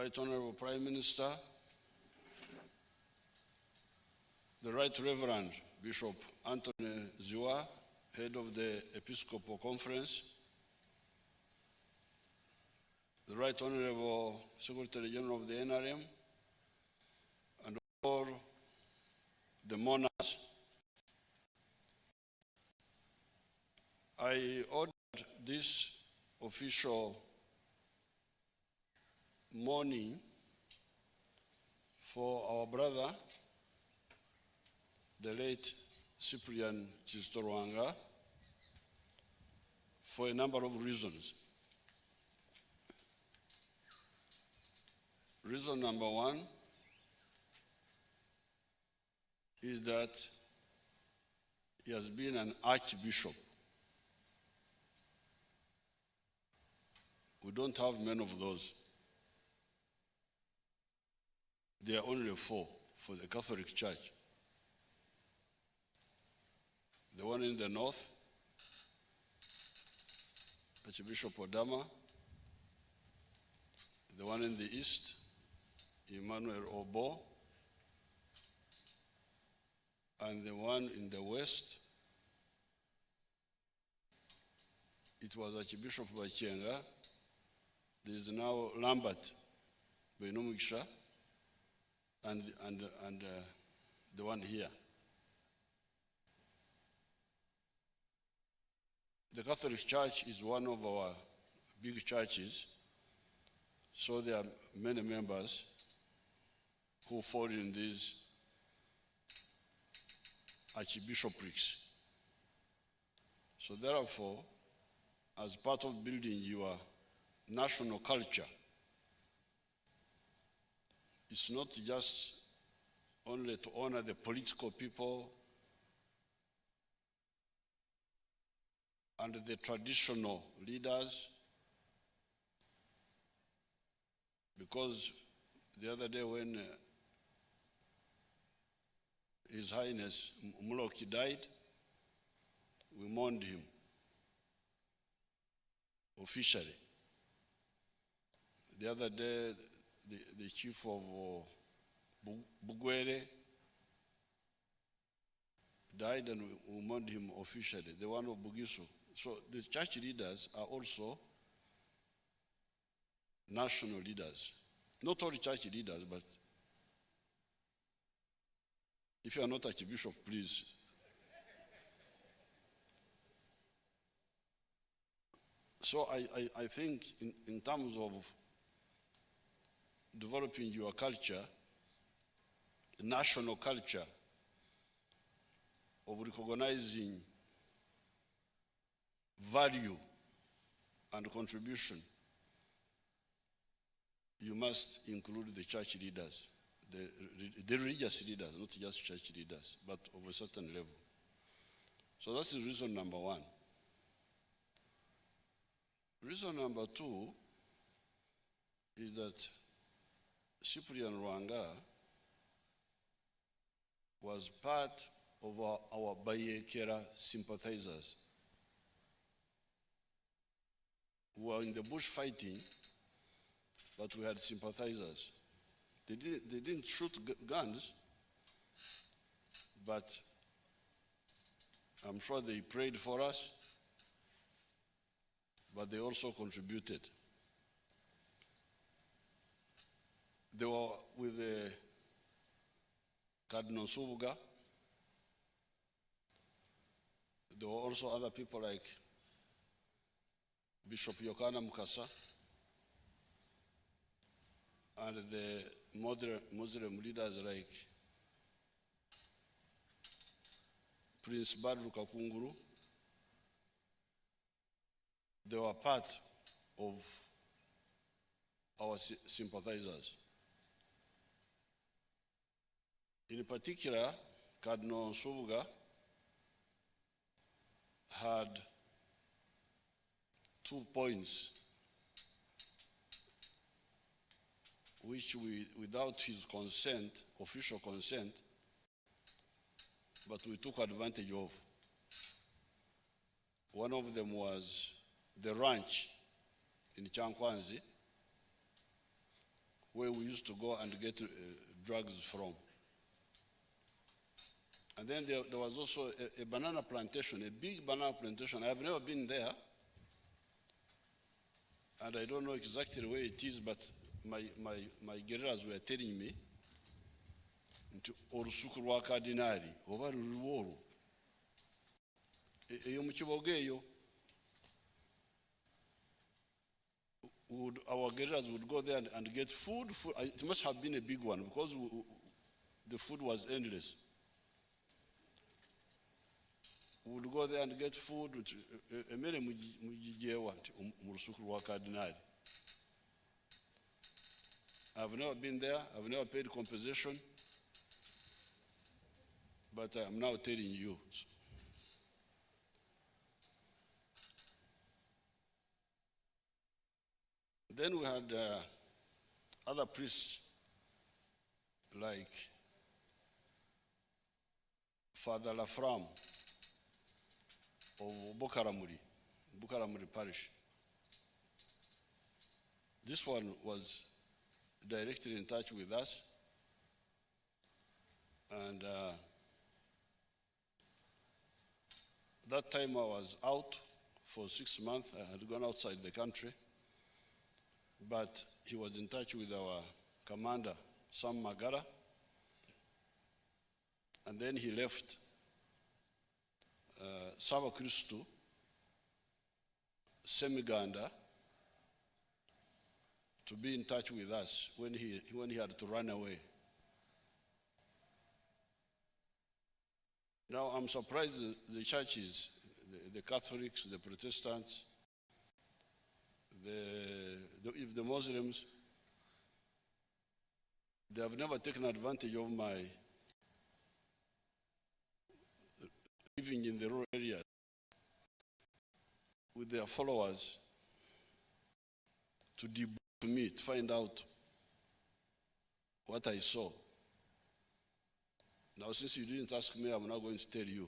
Right Honorable Prime Minister, the Right Reverend Bishop Anthony Ziwa, Head of the Episcopal Conference, the Right Honorable Secretary General of the NRM, and all the monarchs. I ordered this official mourning for our brother, the late Cyprian Kizito Lwanga, for a number of reasons. Reason number one is that he has been an archbishop. We don't have many of those. There are only 4 for the Catholic Church. The one in the north, Archbishop Odama. The one in the east, Emmanuel Obo. And the one in the west, it was Archbishop Bayekera. There is now Lambert Benumiksha, and the one here. The Catholic Church is one of our big churches, so there are many members who fall in these archbishoprics. So therefore, as part of building your national culture, it's not just only to honor the political people and the traditional leaders, because the other day when His Highness Muloki died, we mourned him officially. The other day, the chief of Bugwere died, and we mourned him officially, the one of Bugisu. So the church leaders are also national leaders. Not all church leaders, but if you are not Archbishop, please. So I think in terms of developing your culture, national culture, of recognizing value and contribution, you must include the church leaders, the religious leaders, not just church leaders, but of a certain level. So that's reason number one. Reason number two is that Cyprian Lwanga was part of our bayekera sympathizers who were in the bush fighting, but we had sympathizers. They didn't shoot guns, but I'm sure they prayed for us, but they also contributed. They were with Cardinal Subuga. There were also other people like Bishop Yokana Mukasa and the Muslim leaders like Prince Badru Kakunguru. They were part of our sympathizers. In particular, Cardinal Subuga had 2 points which we, without his consent, official consent, but we took advantage of. One of them was the ranch in Chankwanzi, where we used to go and get drugs from. And then there was also a banana plantation, a big banana plantation. I've never been there, and I don't know exactly where it is, but my guerrillas were telling me, olusuku lwa kadinaali oba luliwo olwo eyo mu kibogo eyo. Our guerrillas would go there and get food. It must have been a big one because the food was endless. We would go there and get food. Emere mujijewa mu lusuku lwa kadinaali. I've never been there. I've never paid compensation. But I'm now telling you. Then we had other priests like Father Lafram of Bukaramuri Parish. This one was directly in touch with us, and that time I was out for 6 months. I had gone outside the country, but he was in touch with our commander, Sam Magara, and then he left Ssabasumba Semiganda to be in touch with us when he had to run away. Now I'm surprised the churches, the Catholics, the Protestants, the Muslims, they have never taken advantage of my living in the rural areas with their followers to debunk me, to find out what I saw. Now, since you didn't ask me, I'm not going to tell you.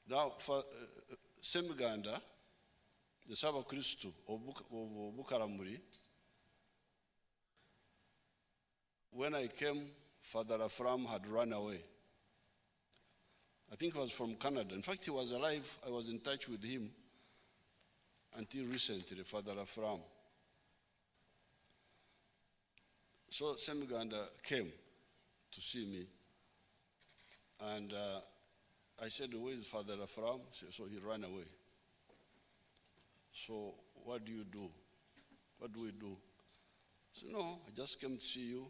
Now, for Semiganda, the Ssabasumba of Bukaramuri, when I came, Father Afram had run away. I think he was from Canada. In fact, he was alive. I was in touch with him until recently, Father Afram. So Semiganda came to see me, and I said, where is Father Afram? So he ran away. So what do you do? What do we do? I said, no, I just came to see you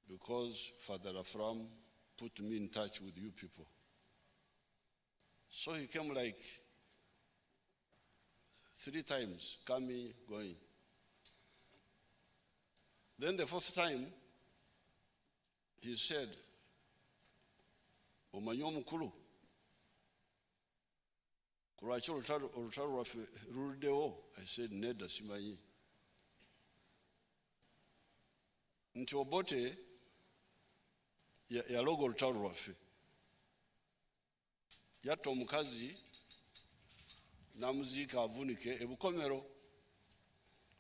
because Father Afram put me in touch with you people. So he came like 3 times, coming, going. Then the first time, he said, omanyi omukulu, kulwaki olutalo lwaffe luluddewo? I said, nedda simanyi. Nti Obote yaloga olutalo lwaffe, yatta omukazi n'amuziika avunike e Bukomero.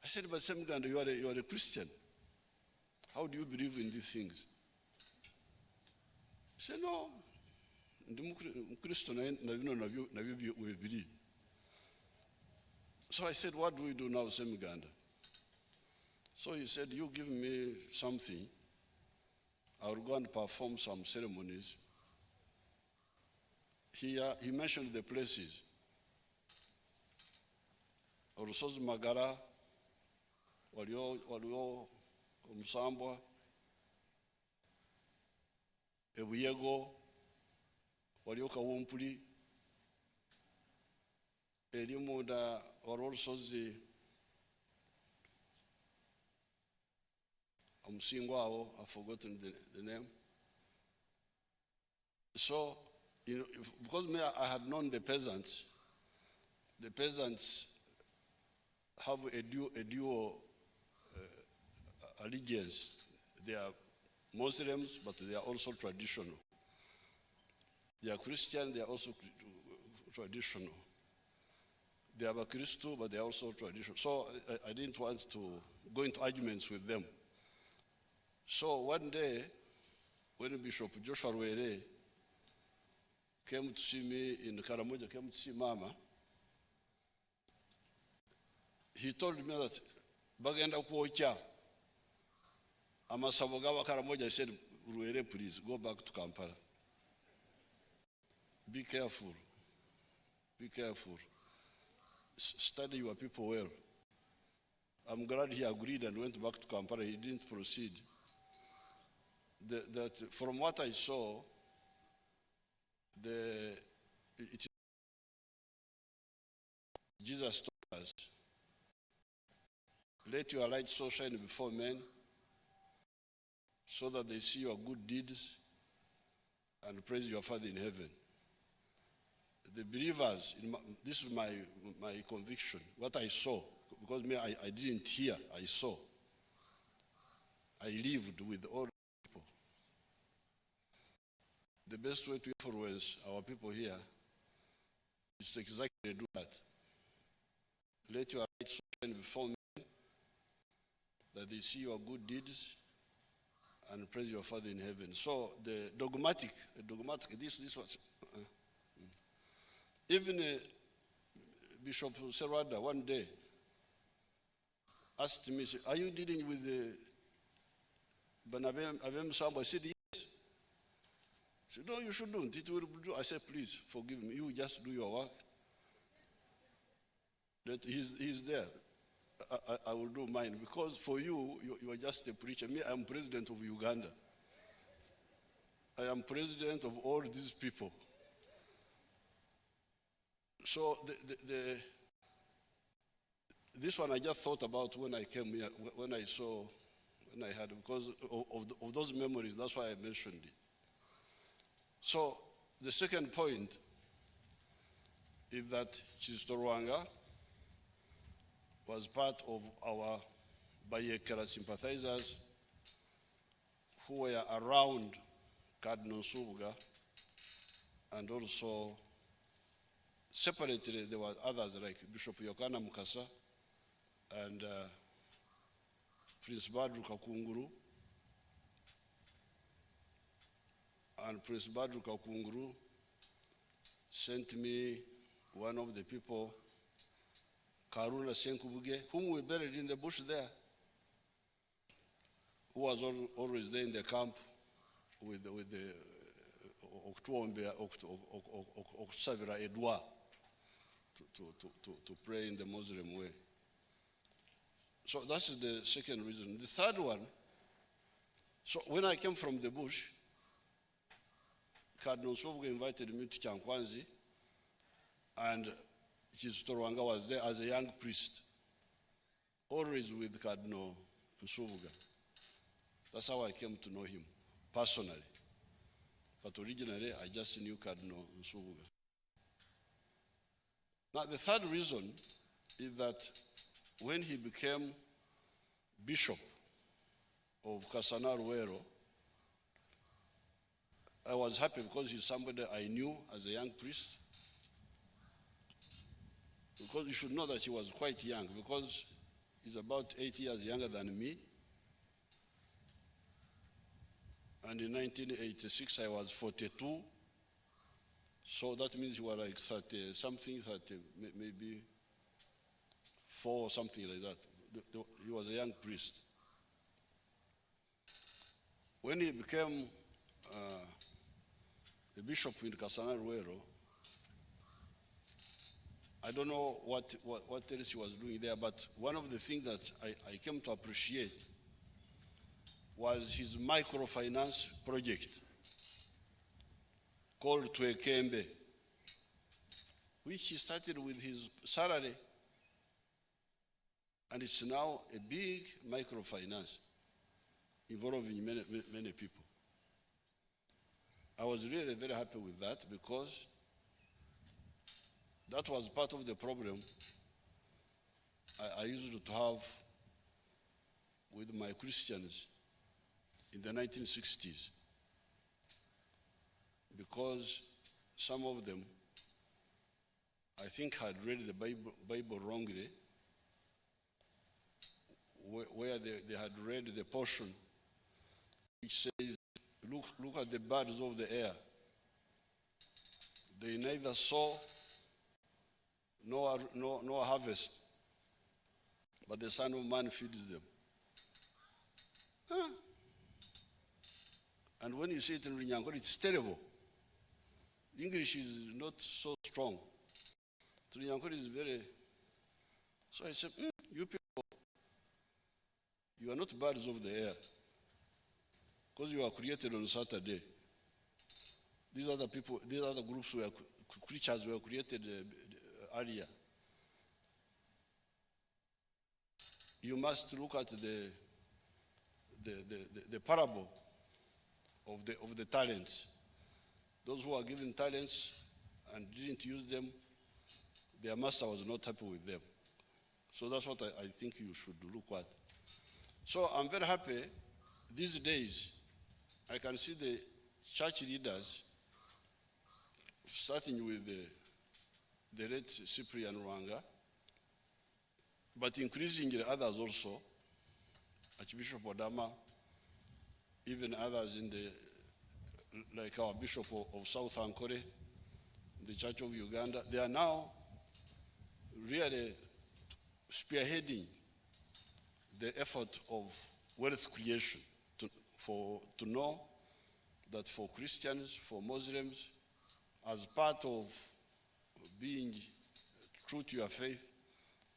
I said, but Semiganda, you are a Christian. How do you believe in these things? He said, no, ndi Mukristo na bino nabyo webiri. So I said, what do we do now, Semiganda? So he said, you give me something, I will go and perform some ceremonies. He mentioned the places. Olusozi Magara, waliwo Omusambwa, Ebuyego, waliwo Kawumpuli, eri munda waliwo olusozi omusingo awo, I've forgotten the name. So, because I had known the peasants have a dual allegiance. They are Muslims, but they are also traditional. They are Christian, they are also traditional. They are Christian, but they are also traditional. So I didn't want to go into arguments with them. So one day, when Bishop Joshua Rwere came to see me in Karamoja, came to see Mama, he told me that bagenda kwokya amasabo g'aba Karamoja. I said, Rwere, please go back to Kampala. Be careful. Be careful. Study your people well. I'm glad he agreed and went back to Kampala. He didn't proceed. That from what I saw, Jesus told us, let your light so shine before men, so that they see your good deeds and praise your Father in heaven. The believers, this is my conviction, what I saw, because me, I didn't hear, I saw. I lived with all people. The best way to influence our people here is to exactly do that. Let your light shine before men, that they see your good deeds and praise your Father in heaven. So the dogmatic, this was, even Bishop Serwada one day asked me, are you dealing with the Banabem Samba? I said, yes. He said, no, you shouldn't. It will do. I said, please forgive me. You just do your work. That he's there. I will do mine. Because for you are just a preacher. Me, I am president of Uganda. I am president of all these people. So this one I just thought about when I came here, when I had, because of those memories, that's why I mentioned it. So the second point is that Kizito Lwanga was part of our bayekera sympathizers who were around Cardinal Nsubga, and also separately there were others like Bishop Yokana Mukasa and Prince Badru Kakunguru. And Prince Badru Kakunguru sent me one of the people, Karuna Senkubuge, whom we buried in the bush there, who was always there in the camp with the Oksabira Edwa to pray in the Muslim way. So that's the second reason. The third one, so when I came from the bush, Cardinal Nsubga invited me to Chankwanzi, and Kizito Lwanga was there as a young priest, always with Cardinal Nsubga. That's how I came to know him, personally. But originally, I just knew Cardinal Nsubga. Now, the third reason is that when he became bishop of Kasana Ruwero, I was happy because he's somebody I knew as a young priest. Because you should know that he was quite young, because he's about 8 years younger than me. And in 1986, I was 42. So that means you were like 30, something, 30, maybe 4 or something like that. He was a young priest. When he became a bishop in Kasana Ruwero, I don't know what else he was doing there, but one of the things that I came to appreciate was his microfinance project called Twekembe, which he started with his salary, and it's now a big microfinance involving many people. I was really very happy with that, because that was part of the problem I used to have with my Christians in the 1960s, because some of them I think had read the Bible wrongly, where they had read the portion which says, look at the birds of the air. They neither sow nor harvest, but the Son of Man feeds them. Huh? And when you see it in Runyankore, it's terrible. English is not so strong. Runyankore is very... So I said, you people, you are not birds of the air, because you are created on Saturday. These other people, these other groups were creatures were created earlier. You must look at the parable of the talents. Those who are given talents and didn't use them, their master was not happy with them. So that's what I think you should look at. So I'm very happy these days. I can see the church leaders, starting with the late Cyprian Lwanga, but increasingly others also, Archbishop Odama, even others in the, like our Bishop of South Ankole, the Church of Uganda, they are now really spearheading the effort of wealth creation to know that for Christians, for Muslims, as part of being true to your faith,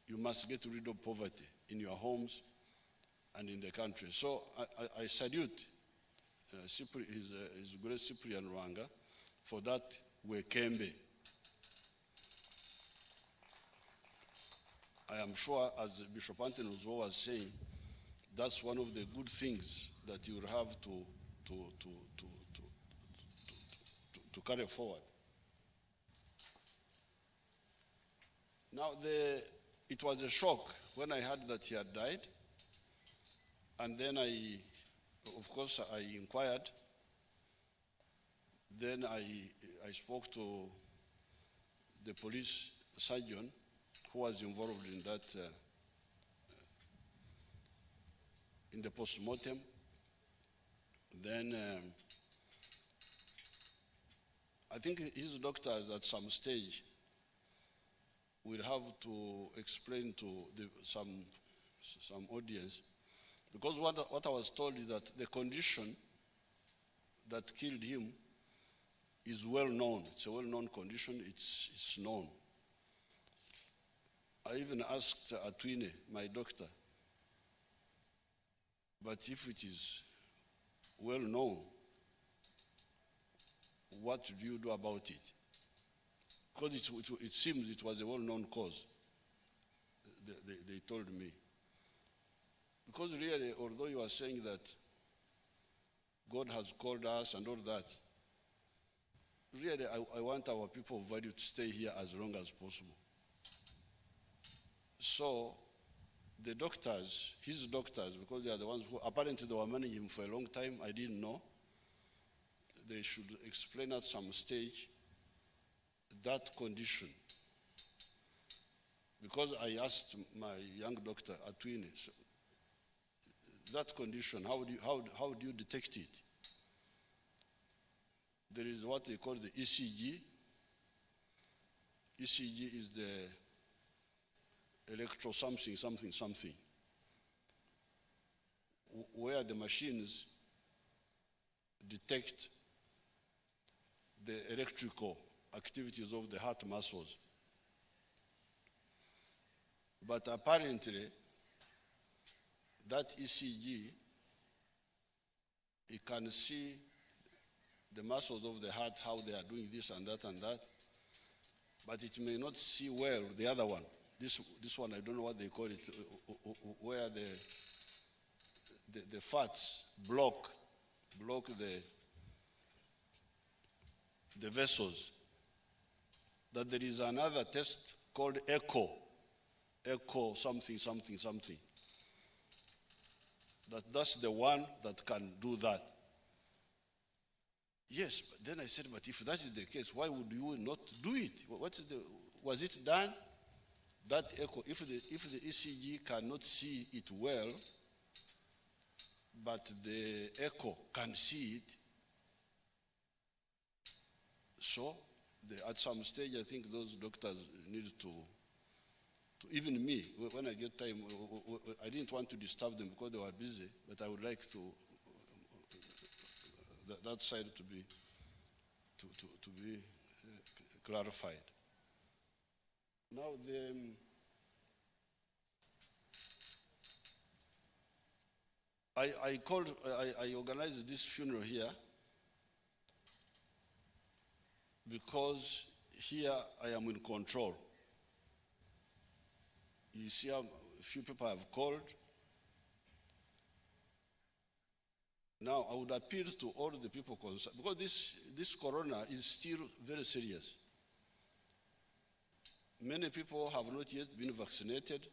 you must get rid of poverty in your homes and in the country. So I salute His Grace Cyprian Lwanga for that wekembe. I am sure, as Bishop Anthony was saying, that's one of the good things that you will have to carry forward. Now, it was a shock when I heard that he had died, and then of course, I inquired. Then I spoke to the police surgeon who was involved in that, in the post-mortem. Then I think his doctors at some stage will have to explain to some audience, because what I was told is that the condition that killed him is well known. It's a well-known condition. It's known. I even asked Atwine, my doctor, but if it is well known, what do you do about it? Because it seems it was a well-known cause, they told me. Because really, although you are saying that God has called us and all that, really I want our people of value to stay here as long as possible. So the doctors, his doctors, because they are the ones who apparently they were managing him for a long time, I didn't know, they should explain at some stage that condition. Because I asked my young doctor, Atwine, so that condition, how do you detect it? There is what they call the ECG. ECG is the electro something, where the machines detect the electrical activities of the heart muscles. But apparently, that ECG, it can see the muscles of the heart, how they are doing this and that, but it may not see well the other one. This one, I don't know what they call it, where the fats block the vessels. That there is another test called echo something. That's the one that can do that. Yes, but then I said, but if that is the case, why would you not do it? was it done? That echo, if the ECG cannot see it well, but the echo can see it, so at some stage, I think those doctors need to even me, when I get time, I didn't want to disturb them because they were busy, but I would like to, that side to be clarified. Now, I organized this funeral here because here I am in control. You see how few people have called. Now, I would appeal to all the people concerned, because this corona is still very serious. Many people have not yet been vaccinated,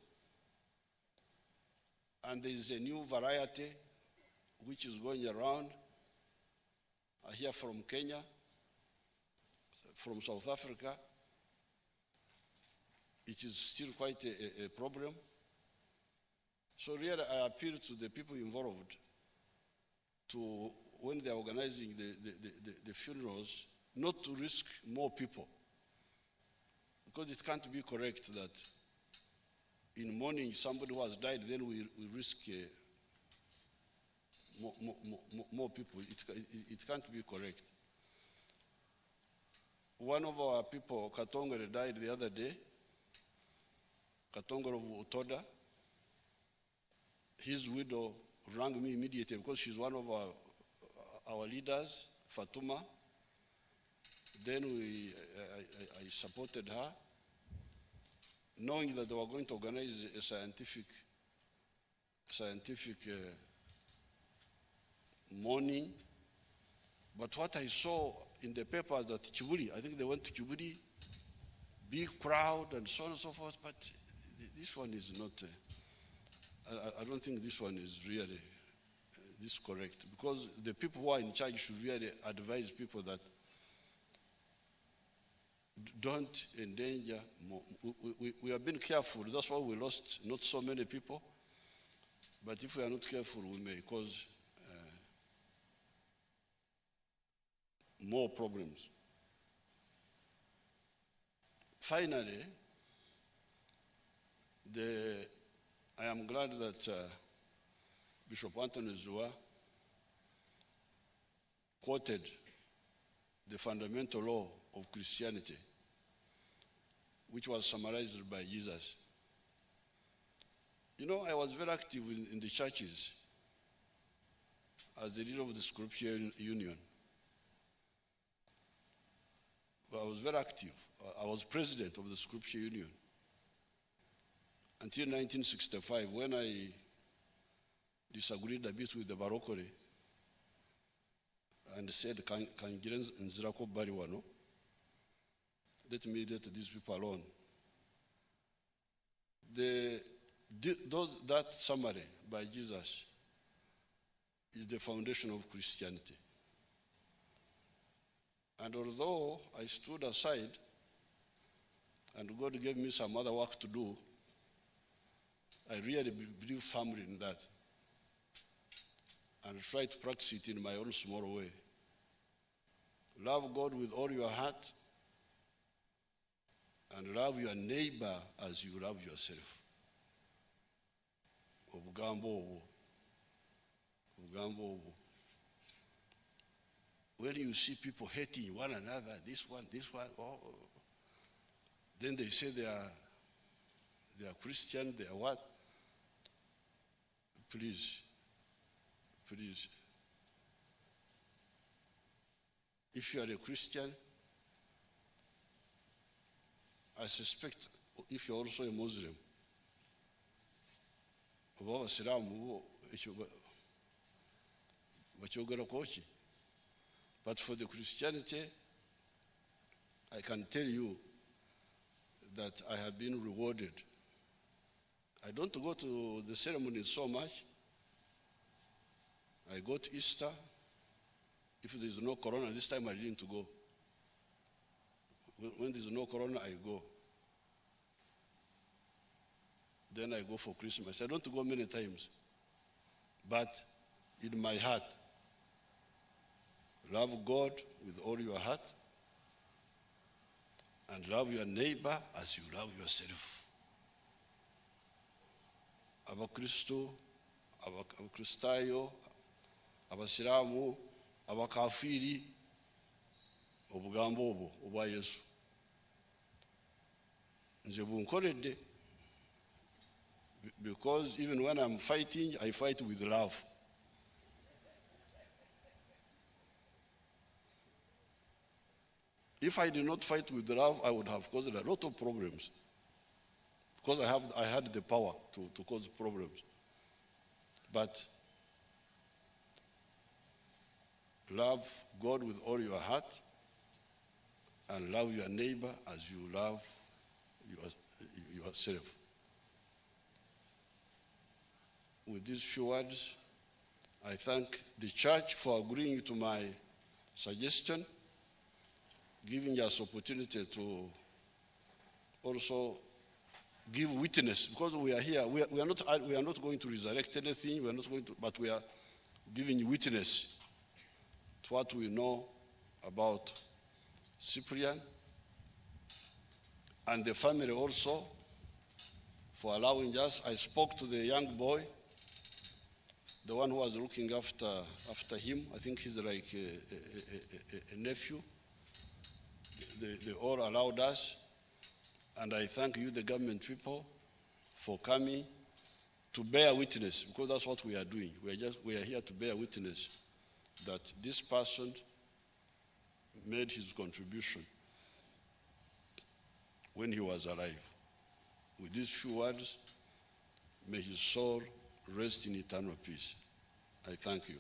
and there is a new variety which is going around. I hear from Kenya, from South Africa. It is still quite a problem. So really, I appeal to the people involved to, when they are organizing the funerals, not to risk more people. Because it can't be correct that in mourning somebody who has died, then we risk more people. It can't be correct. One of our people, Katongere, died the other day. Katongere of Utoda. His widow rang me immediately because she's one of our leaders, Fatuma. Then I supported her, knowing that they were going to organize a scientific mourning. But what I saw in the papers that Chibuli, I think they went to Chibuli, big crowd and so on and so forth, but this one is not, I don't think this one is really this correct, because the people who are in charge should really advise people that don't endanger more. We have been careful, that's why we lost not so many people, but if we are not careful, we may cause more problems. Finally, I am glad that Bishop Anthony Zua quoted the fundamental law of Christianity, which was summarized by Jesus. You know, I was very active in the churches as the leader of the Scripture Union. I was very active. I was president of the Scripture Union until 1965, when I disagreed a bit with the Barokore and said, let me let these people alone. That summary by Jesus is the foundation of Christianity. And although I stood aside and God gave me some other work to do, I really believe firmly in that and try to practice it in my own small way. Love God with all your heart and love your neighbor as you love yourself. When you see people hating one another, this one, then they say they are Christian, they are what? Please. If you are a Christian, I suspect if you're also a Muslim, but for the Christianity, I can tell you that I have been rewarded. I don't go to the ceremony so much. I go to Easter. If there is no corona, this time I didn't go. When there is no corona, I go. then I go for Christmas. I don't go many times. But in my heart, love God with all your heart and love your neighbor as you love yourself. Abakristo, abakristayo, abasiramu, abakafiri, obugambo obwo obwa Yesu. Nze bunkoledde, because even when I'm fighting, I fight with love. If I did not fight with love, I would have caused a lot of problems. Because I had the power to cause problems. But love God with all your heart and love your neighbor as you love yourself. With these few words, I thank the church for agreeing to my suggestion, giving us opportunity to also give witness, because we are here. We are not going to resurrect anything. We are not going to, but we are giving witness to what we know about Cyprian and the family also for allowing us. I spoke to the young boy, the one who was looking after him. I think he's like a nephew. They all allowed us. And I thank you, the government people, for coming to bear witness, because that's what we are doing. We are here to bear witness that this person made his contribution when he was alive. With these few words, may his soul rest in eternal peace. I thank you.